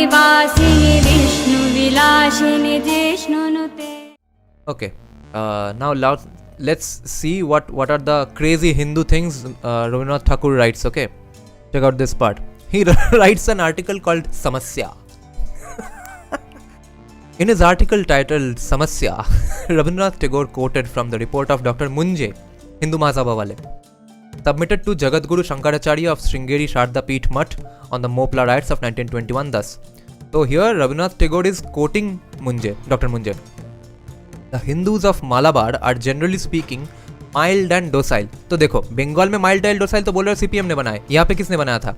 निवासिनि विष्णुविलासिनि जिष्णुनुते. Okay, now let's see what are the crazy Hindu things Rabindranath Tagore writes. Okay, check out this part. He writes an article called Samasya. In his article titled Samasya, Rabindranath Tagore quoted from the report of Dr. Munje, Hindu Mahasabha wale, submitted to Jagadguru Shankaracharya of Sringeri Sharda Peeth Mutt on the Mopla riots of 1921 thus. So here Rabindranath Tagore is quoting Munje, Dr. Munje. The Hindus of Malabar are generally speaking mild and docile. तो देखो बंगाल में mild and docile तो बोल रहे CPM ने बनाया, यहाँ पे किसने बनाया था?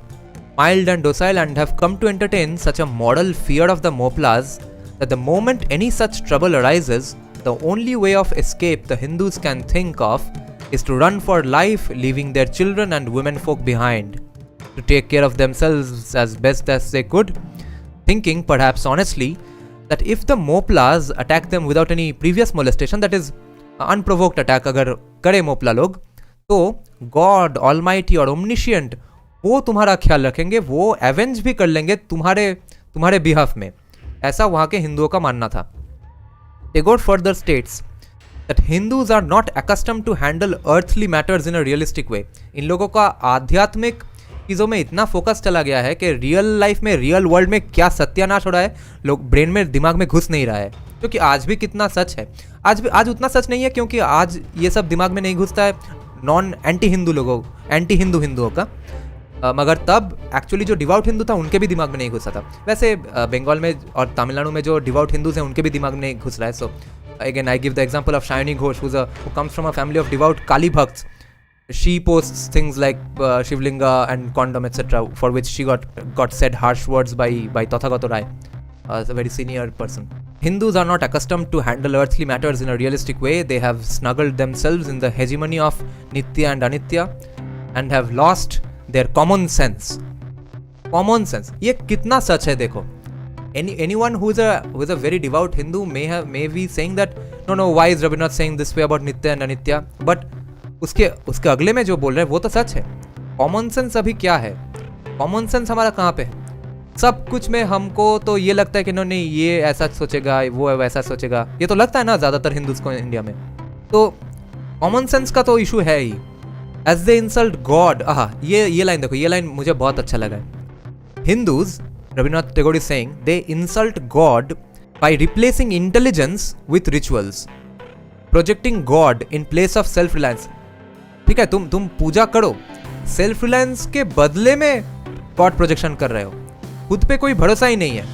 Mild and docile, and have come to entertain such a moral fear of the Moplas that the moment any such trouble arises, the only way of escape the Hindus can think of is to run for life, leaving their children and women folk behind, to take care of themselves as best as they could, thinking perhaps honestly that if the Moplas attack them without any previous molestation, that is unprovoked attack अगर करे मोपला लोग, तो God Almighty और Omniscient वो तुम्हारा ख्याल रखेंगे, वो एवेंज भी कर लेंगे तुम्हारे बिहाफ में. ऐसा वहाँ के हिंदुओं का मानना था. Tagore further states that Hindus are not accustomed to handle earthly matters in a realistic way. इन लोगों का आध्यात्मिक चीज़ों में इतना फोकस चला गया है कि रियल लाइफ में, रियल वर्ल्ड में क्या सत्यानाश हो रहा है, लोग ब्रेन में, दिमाग में घुस नहीं रहा है. क्योंकि आज भी कितना सच है, आज उतना सच नहीं है, क्योंकि आज ये सब दिमाग में नहीं घुसता है एंटी हिंदुओं का. मगर तब एक्चुअली जो डिवाउट हिंदू था उनके भी दिमाग में नहीं घुसा था. वैसे बंगाल में और तमिलनाडु में जो डिवाउट हिंदूज हैं उनके भी दिमाग में नहीं घुस रहा है. So again I give the example of Shaini Ghosh who comes from a family of devout Kali bhakts. She posts things like Shivlinga and condom etc. for which she got said harsh words by Tathagata Rai, a very senior person. Hindus are not accustomed to handle earthly matters in a realistic way. They have snuggled themselves in the hegemony of Nitya and Anitya and have lost their common sense. Common sense. ये कितना सच है देखो. Anyone who is a very devout Hindu may be saying that no, why is Rabindranath saying this way about Nitya and Anitya? But उसके अगले में जो बोल रहे हैं वो तो सच है. कॉमन सेंस अभी क्या है? कॉमन सेंस हमारा कहाँ पे है? सब कुछ में हमको तो ये लगता है कि नहीं ये ऐसा सोचेगा, वो वैसा सोचेगा, ये तो लगता है ना ज़्यादातर हिंदूज को इंडिया में. तो कॉमन सेंस का तो इशू है ही. As they insult God. ये लाइन देखो, ये लाइन मुझे बहुत अच्छा लगा है. Hindus, Rabindranath Tagore is saying, they insult God by replacing intelligence with rituals, projecting God in place of self reliance. ठीक है, तुम पूजा करो, सेल्फ रिलायंस के बदले में गॉड प्रोजेक्शन कर रहे हो. खुद पे कोई भरोसा ही नहीं है,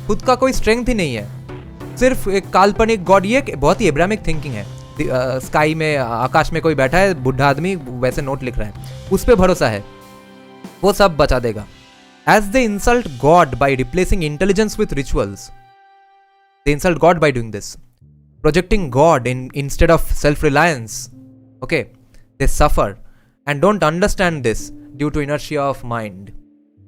खुद का कोई स्ट्रेंथ ही नहीं है, सिर्फ एक काल्पनिक गॉड. ये बहुत ही एब्राहमिक थिंकिंग है. स्काई में, आकाश में कोई बैठा है बुढ़ा आदमी, वैसे नोट लिख रहा है, उस पे भरोसा है, वो सब बचा देगा. As they insult God by replacing intelligence with rituals, they insult God by doing this, projecting God instead of self-reliance. Okay, they suffer and don't understand this due to inertia of mind.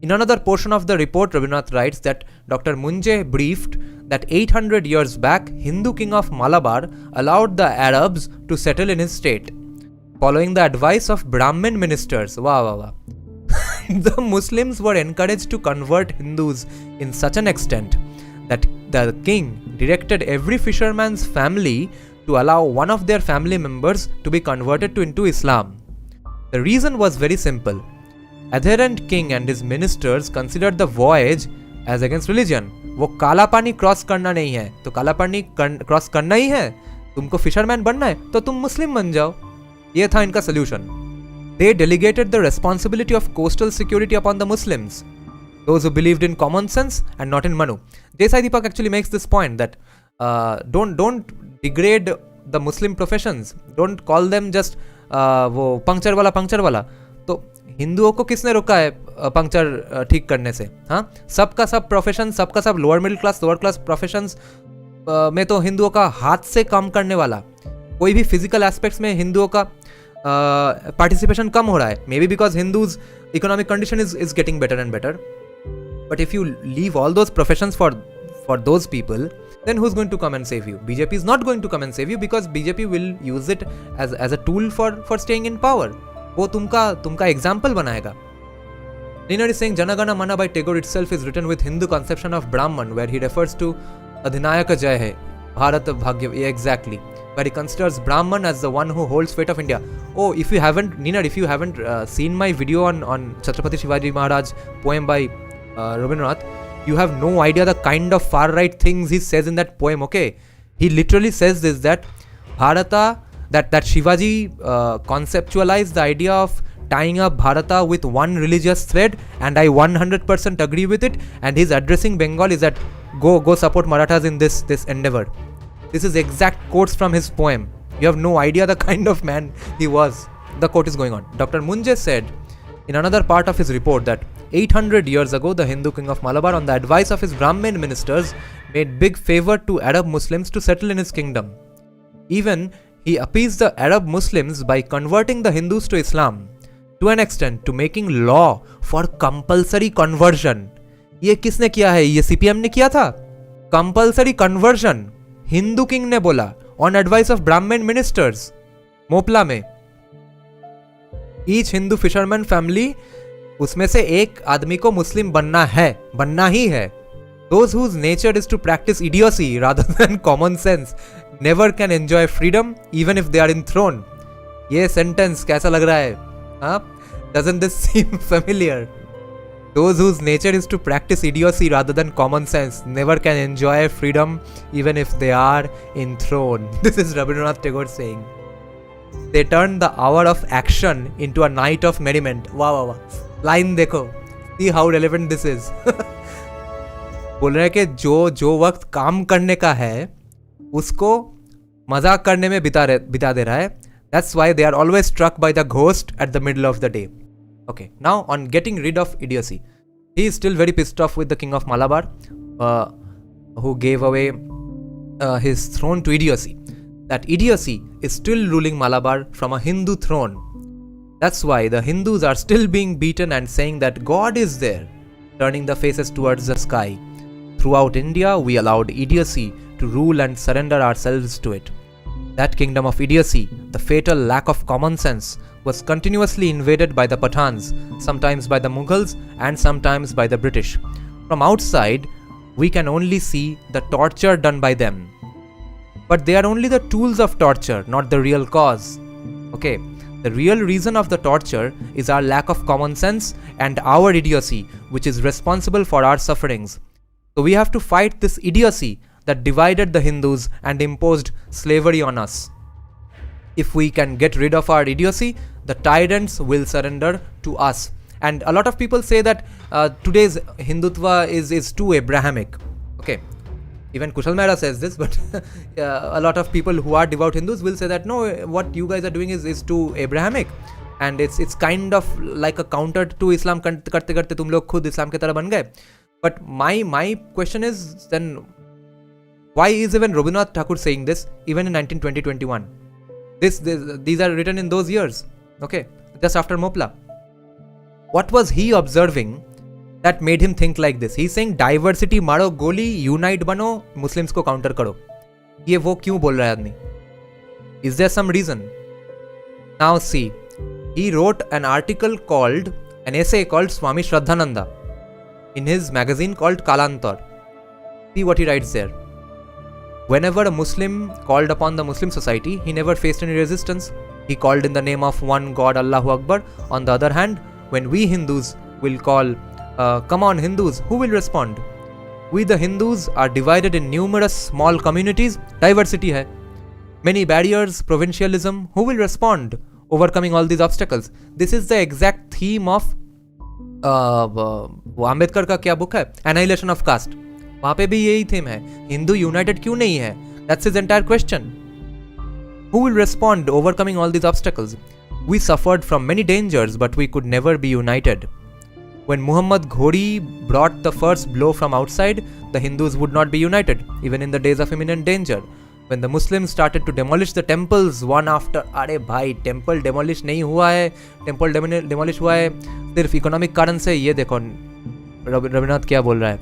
In another portion of the report, Rabindranath writes that Dr. Munje briefed that 800 years back, Hindu king of Malabar allowed the Arabs to settle in his state, following the advice of Brahmin ministers. Wow. The Muslims were encouraged to convert Hindus in such an extent that the king directed every fisherman's family to allow one of their family members to be converted into Islam. The reason was very simple. Adherent king and his ministers considered the voyage as against religion. वो काला पानी cross करना नहीं है, तो काला पानी cross करना ही है. तुमको फिशरमैन बनना है तो तुम मुस्लिम बन जाओ. ये था इनका solution. They delegated the responsibility of coastal security upon the Muslims, those who believed in common sense and not in Manu. Desai Deepak actually makes this point that don't degrade the Muslim professions. Don't call them just वो puncture वाला. तो हिंदुओं को किसने रोका है puncture ठीक करने से? हाँ, सबका सब प्रोफेशन, सबका सब लोअर क्लास प्रोफेशंस में तो हिंदुओं का हाथ से काम करने वाला, कोई भी फिजिकल एस्पेक्ट्स में हिंदुओं का पार्टिसिपेशन कम हो रहा है. May be because Hindus economic condition is getting better and better. But if you leave all those professions for those people, then who's going to come and save you? BJP is not going to come and save you because BJP will use it as a tool for staying in power. वो तुमका example बनाएगा. Nina is saying Janagana Mana by Tagore itself is written with Hindu conception of Brahman, where he refers to Adhinayaka Jai Hai, Bharat Bhagya, yeah, exactly, where he considers Brahman as the one who holds fate of India. Oh, if you haven't, Nina, if you haven't seen my video on Chhatrapati Shivaji Maharaj poem by Rabindranath, you have no idea the kind of far right things he says in that poem. Okay, he literally says this, that Bharata, that Shivaji conceptualized the idea of tying up Bharata with one religious thread, and I 100% agree with it. And his addressing Bengal is that go support Marathas in this endeavor. This is exact quotes from his poem. You have no idea the kind of man he was. The quote is going on. Dr. Munje said in another part of his report that 800 years ago, the Hindu king of Malabar, on the advice of his Brahmin ministers, made big favor to Arab Muslims to settle in his kingdom. Even he appeased the Arab Muslims by converting the Hindus to Islam, to an extent to making law for compulsory conversion. ये किसने किया है? ये CPM ने किया था. Compulsory conversion Hindu king ने बोला on advice of Brahmin ministers. Moplah में each Hindu fisherman family, उसमें से एक आदमी को मुस्लिम बनना ही है. Those whose nature is to practice idiocy rather than common sense never can enjoy freedom even if they are enthroned. ये sentence कैसा लग रहा है? हाँ? Doesn't this seem familiar? Those whose nature is to practice idiocy rather than common sense never can enjoy freedom even if they are enthroned. This is Rabindranath Tagore saying. They turned the hour of action into a night of merriment. Wow. Line देखो. See how relevant this is. बोल रहे हैं कि जो वक्त काम करने का है उसको मजाक करने में बिता दे रहा है. That's why they are always struck by the ghost at the middle of the day. Okay, now on getting rid of idiocy. He is still very pissed off with the king of Malabar, who gave away his throne to idiocy. That idiocy is still ruling Malabar from a Hindu throne. That's why the Hindus are still being beaten and saying that God is there, turning the faces towards the sky. Throughout India, we allowed idiocy to rule and surrender ourselves to it. That kingdom of idiocy, the fatal lack of common sense, was continuously invaded by the Pathans, sometimes by the Mughals and sometimes by the British. From outside, we can only see the torture done by them. But they are only the tools of torture, not the real cause. Okay, the real reason of the torture is our lack of common sense and our idiocy, which is responsible for our sufferings. So we have to fight this idiocy that divided the Hindus and imposed slavery on us. If we can get rid of our idiocy, the tyrants will surrender to us. And a lot of people say that today's Hindutva is too Abrahamic. Okay, even Kushal Mehra says this, but a lot of people who are devout Hindus will say that no, what you guys are doing is too Abrahamic, and it's kind of like a counter to Islam. करते करते तुम लोग खुद इस्लाम की तरह बन गए. But my question is then, why is even Rabindranath Tagore saying this even in 1920-21? These are written in those years, okay, just after Mopla. What was he observing that made him think like this? He's saying diversity मारो गोली, unite बनो, Muslims को counter करो. ये वो क्यों बोल रहा है आदमी? Is there some reason? Now see, he wrote an essay called Swami Shraddhananda in his magazine called Kalantar. See what he writes there. Whenever a Muslim called upon the Muslim society, he never faced any resistance. He called in the name of one God, Allahu Akbar. On the other hand, when we Hindus will call, come on Hindus, who will respond? We the Hindus are divided in numerous small communities. Diversity hai. Many barriers, provincialism. Who will respond? Overcoming all these obstacles. This is the exact theme of Ambedkar का क्या book है? Annihilation of Caste. वहाँ पे भी यही theme है. Hindu United क्यों नहीं है? That's his entire question. Who will respond overcoming all these obstacles? We suffered from many dangers, but we could never be united. When Muhammad Ghori brought the first blow from outside, the Hindus would not be united, even in the days of imminent danger. When the Muslims started to demolish the temples one after, अरे भाई temple demolish नहीं हुआ है, temple demolish हुआ है सिर्फ economic कारण से. ये देखो रविन्द्रनाथ क्या बोल रहा है.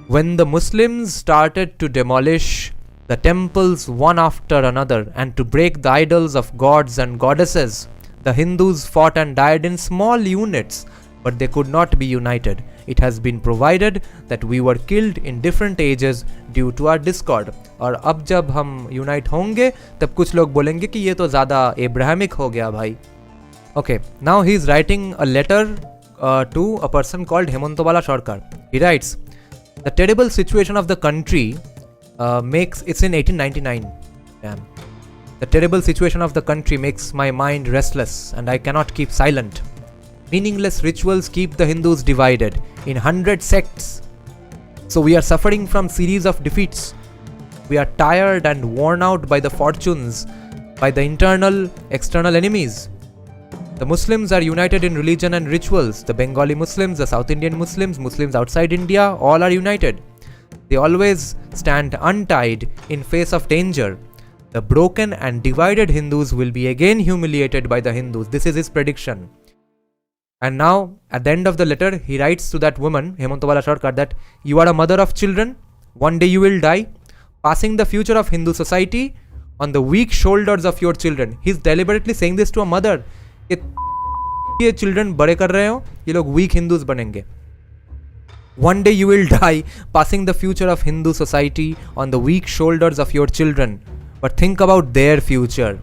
When the Muslims started to demolish the temples one after another and to break the idols of gods and goddesses, the Hindus fought and died in small units, but they could not be united. It has been provided that we were killed in different ages due to our discord. और अब जब हम unite होंगे तब कुछ लोग बोलेंगे कि ये तो ज़्यादा Abrahamic हो गया भाई. Okay, now he is writing a letter to a person called Hemantobala Sarkar. He writes, the terrible situation of the country it's in 1899. Damn. The terrible situation of the country makes my mind restless and I cannot keep silent. Meaningless rituals keep the Hindus divided in 100 sects. So we are suffering from series of defeats. We are tired and worn out by the fortunes, by the internal, external enemies. The Muslims are united in religion and rituals. The Bengali Muslims, the South Indian Muslims, Muslims outside India, all are united. They always stand untied in face of danger. The broken and divided Hindus will be again humiliated by the Hindus. This is his prediction. And now, at the end of the letter, he writes to that woman, Hemantobala Sarkar, that you are a mother of children. One day you will die, passing the future of Hindu society on the weak shoulders of your children. He's deliberately saying this to a mother. ये children बड़े कर रहे हो, ये लोग weak Hindus बनेंगे. One day you will die, passing the future of Hindu society on the weak shoulders of your children. But think about their future.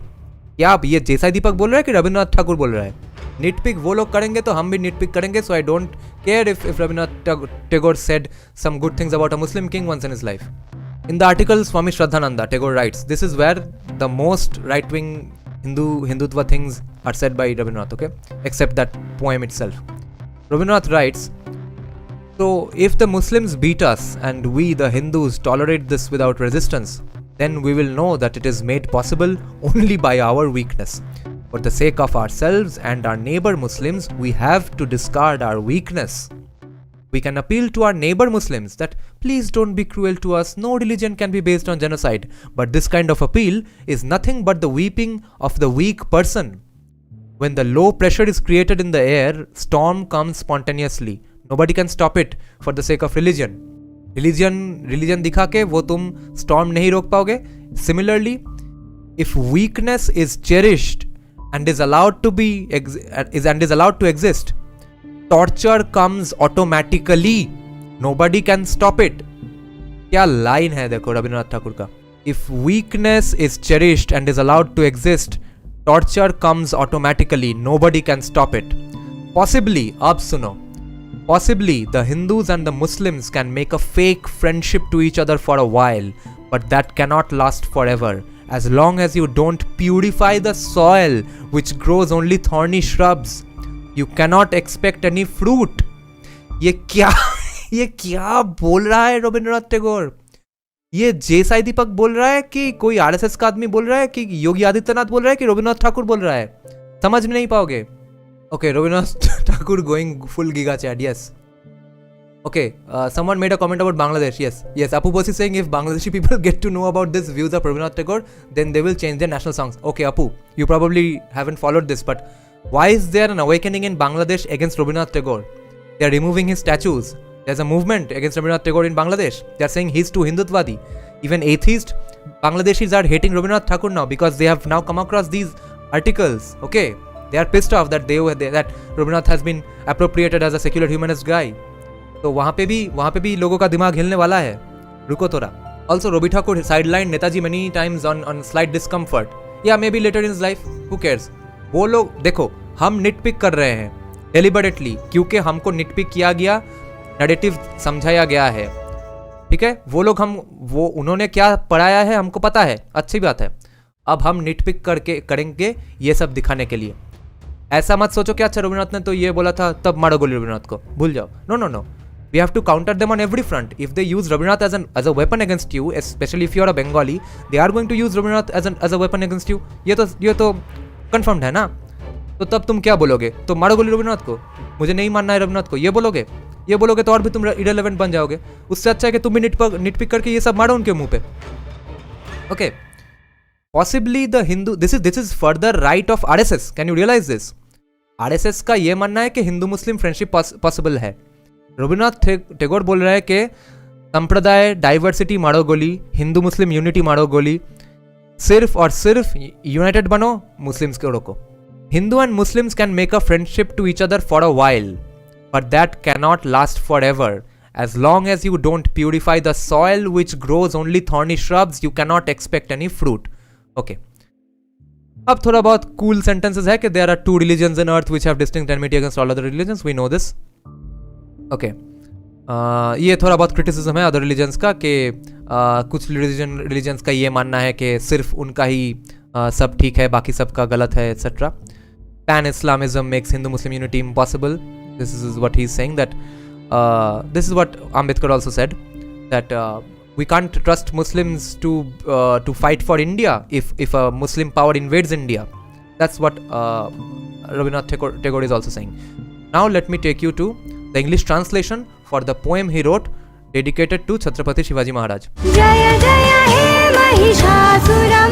क्या आप ये जैसा दीपक बोल रहा है कि रविंद्रनाथ ठाकुर बोल रहा है? Nitpick वो लोग करेंगे तो हम भी nitpick करेंगे. So I don't care if Rabindranath Tagore said some good things about a Muslim king once in his life. In the article Swami Shraddhananda, Tagore writes, this is where the most right-wing Hindutva things are said by Rabindranath, okay? Except that poem itself. Rabindranath writes, so if the Muslims beat us and we the Hindus tolerate this without resistance, then we will know that it is made possible only by our weakness. For the sake of ourselves and our neighbor Muslims, we have to discard our weakness. We can appeal to our neighbor Muslims that please don't be cruel to us, no religion can be based on genocide. But this kind of appeal is nothing but the weeping of the weak person. When the low pressure is created in the air, storm comes spontaneously. Nobody can stop it for the sake of religion. Religion दिखा के वो तुम storm नहीं रोक पाओगे. Similarly, if weakness is cherished and is allowed to exist, torture comes automatically. Nobody can stop it. क्या line है देखो रविंद्रनाथ ठाकुर का. If weakness is cherished and is allowed to exist, torture comes automatically. Nobody can stop it. Possibly, अब सुनो. Possibly, the Hindus and the Muslims can make a fake friendship to each other for a while, but that cannot last forever. As long as you don't purify the soil, which grows only thorny shrubs, you cannot expect any fruit. ये क्या बोल रहा है रविंद्रनाथ टैगोर? ये जैसा दीपक बोल रहा है कि कोई आरएसएस का आदमी बोल रहा है कि योगी आदित्यनाथ बोल रहा है कि रविंद्रनाथ ठाकुर बोल रहा है? समझ नहीं पाओगे. Okay, Rabindranath Tagore going full giga chat, yes. Okay, someone made a comment about Bangladesh, yes. Apu Boss is saying if Bangladeshi people get to know about this views of Rabindranath Tagore, then they will change their national songs. Okay, Apu, you probably haven't followed this, but why is there an awakening in Bangladesh against Rabindranath Tagore? They are removing his statues. There's a movement against Rabindranath Tagore in Bangladesh. They are saying he's too Hindutvadi. Even atheist Bangladeshis are hating Rabindranath Tagore now because they have now come across these articles. Okay. They are pissed off that that Rabindranath has been appropriated as a secular humanist guy. तो वहाँ पे भी लोगों का दिमाग हिलने वाला है. रुको थोड़ा. Also, Robi Thakur sidelined Netaji many times on slight discomfort. Yeah, maybe later in his life. Who cares? वो लोग देखो, हम nitpick कर रहे हैं deliberately क्योंकि हमको nitpick किया गया, narrative समझाया गया है. ठीक है? वो उन्होंने क्या पढ़ाया है हमको पता है. अच्छी बात है. अब हम nitpick करेंगे ये सब दिखाने के लिए. ऐसा मत सोचो कि अच्छा रविंद्रनाथ ने तो ये बोला था तब मारो गोली रविंद्रनाथ को. भूल जाओ. No. We have to counter them on every front. If they use Rabindranath as a weapon against you, especially if you are a Bengali, they are going to use Rabindranath as a weapon against you. ये तो confirmed है ना. तो तब तुम क्या बोलोगे? तो मारो गोली रविंद्रनाथ को. मुझे नहीं मानना है रविंद्रनाथ को. ये बोलोगे तो और भी तुम irrelevant बन जाओगे. उससे अच्छा है कि तुम भी nitpick करके ये सब मारो उनके मुंह पे. Okay. Possibly the Hindu. This is further right of RSS. Can you realize this? RSS का ये मानना है कि हिंदू मुस्लिम फ्रेंडशिप पॉसिबल है. रविंद्रनाथ टैगोर बोल रहा है कि संप्रदाय डाइवर्सिटी मारो गोली, हिंदू मुस्लिम यूनिटी मारो गोली, सिर्फ और सिर्फ यूनाइटेड बनो, मुस्लिम्स को रोको. Hindu and Muslims can make a friendship to each other for a while, but that cannot last forever. As long as you don't purify the soil which grows only thorny shrubs, you cannot expect any fruit. Okay. अब थोड़ा बहुत cool sentences है कि there are two religions on earth which have distinct enmity against all other religions. We know this. Okay. ये थोड़ा बहुत criticism है other religions का कि कुछ religions का ये मानना है कि सिर्फ उनका ही सब ठीक है, बाकी सब का गलत है, etc. Pan-Islamism makes Hindu-Muslim unity impossible. This is what he's saying, that this is what Ambedkar also said, that we can't trust Muslims to fight for India if a Muslim power invades India. That's what Rabindranath Tagore is also saying. Now let me take you to the English translation for the poem he wrote dedicated to Chhatrapati Shivaji Maharaj. Jaya Jaya He Mahishasuram